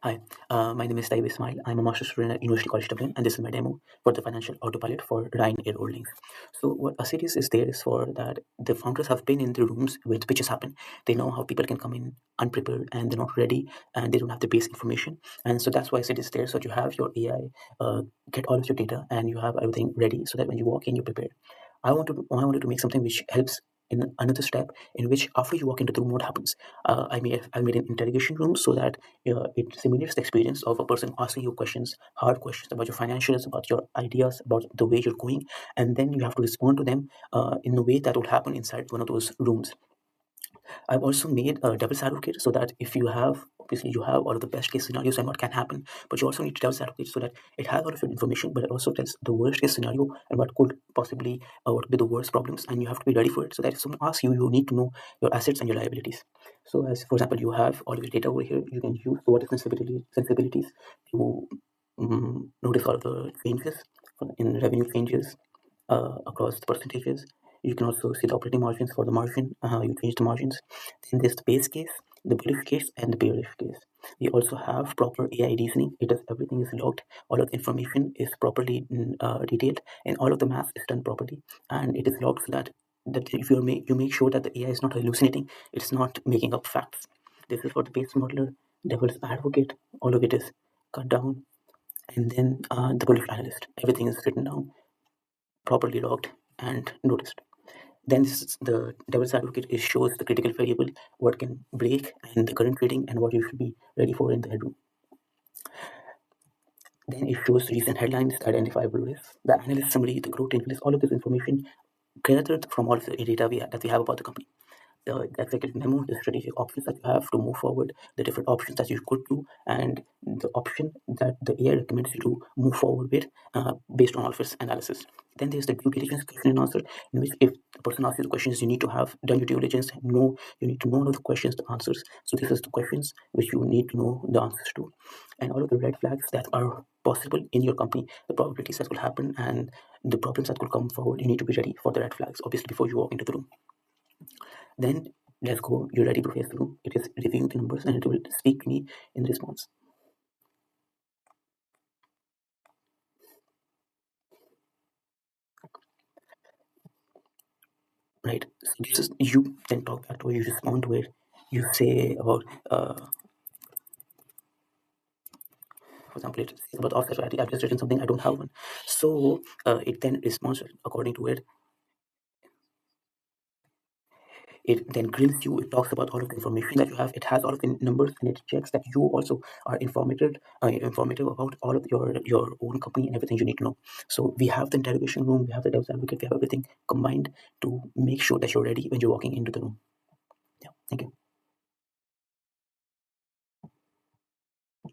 Hi, my name is Taib Ismail. I'm a master's student at University College Dublin, and this is my demo for the financial autopilot for Ryanair Holdings. So, what Assiduous is there is for that the founders have been in the rooms where the pitches happen. They know how people can come in unprepared and they're not ready and they don't have the base information. And so that's why Assiduous is there. So, you have your AI get all of your data and you have everything ready so that when you walk in, you're prepared. I wanted to make something which helps in another step in which after you walk into the room, what happens? I made an interrogation room so that it simulates the experience of a person asking you questions, hard questions about your financials, about your ideas, about the way you're going, and then you have to respond to them in a way that would happen inside one of those rooms. I've also made a devil's advocate so that if you have, obviously, you have all of the best case scenarios and what can happen, but you also need devil's advocate so that it has all of your information, but it also tells the worst case scenario and what could possibly, what could be the worst problems, and you have to be ready for it. So that if someone asks you, you need to know your assets and your liabilities. So, as for example, you have all of your data over here, you can use what is sensibilities to notice all of the changes in revenue changes across the percentages. You can also see the operating margins for the margin, how you change the margins. Then there's the base case, the bullish case, and the bearish case. We also have proper AI reasoning. It does everything is logged. All of the information is properly detailed, and all of the math is done properly, and it is logged so that if you make sure that the AI is not hallucinating, it's not making up facts. This is for the base modeler, devil's advocate. All of it is cut down, and then the bullish analyst. Everything is written down, properly logged, and noticed. Then the devil's advocate is shows the critical variable, what can break, and the current trading, and what you should be ready for in the headroom. Then it shows recent headlines, identifiable risks, the analyst summary, the growth analyst, all of this information gathered from all of the data that we have about the company. The executive memo, the strategic options that you have to move forward, the different options that you could do, and the option that the AI recommends you to move forward with based on all of its analysis. Then there's the due diligence question and answer, in which if the person asks you the questions, you need to have done your due diligence, you need to know all of the questions, the answers. So this is the questions which you need to know the answers to. And all of the red flags that are possible in your company, the probabilities that will happen, and the problems that could come forward, you need to be ready for the red flags, obviously, before you walk into the room. Then let's go, you're ready to face the room. It is reviewing the numbers and it will speak to me in response. Right. So this is you then talk back to it, you respond to it, you say about for example, it says about offset strategy. I've just written something, I don't have one. So it then responds according to it. It then grills you. It talks about all of the information that you have. It has all of the numbers, and it checks that you also are informative about all of your own company and everything you need to know. So we have the interrogation room, we have the devil's advocate, we have everything combined to make sure that you're ready when you're walking into the room. Yeah, thank you.